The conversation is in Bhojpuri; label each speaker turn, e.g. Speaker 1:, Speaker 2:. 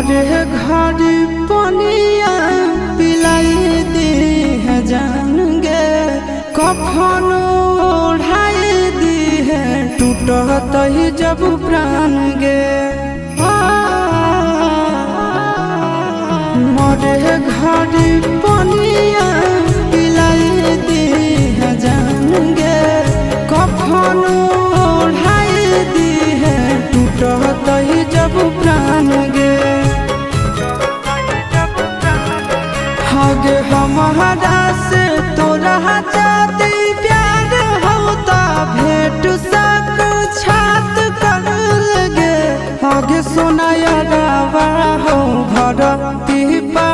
Speaker 1: मरे घर पनिया पिलाई दी है जान गे कफन ओढ़ाई दी है टूटत ही जब प्राण गे मरे घर पनिया पिलाई दी है जान गे कफन ओढ़ाई दी है टूटत ही जब प्राण गे हगे हमारा से तोरा जाती प्यार होता भेंट सक छात कर लगे हगे सोनाया गावा हो भरती पा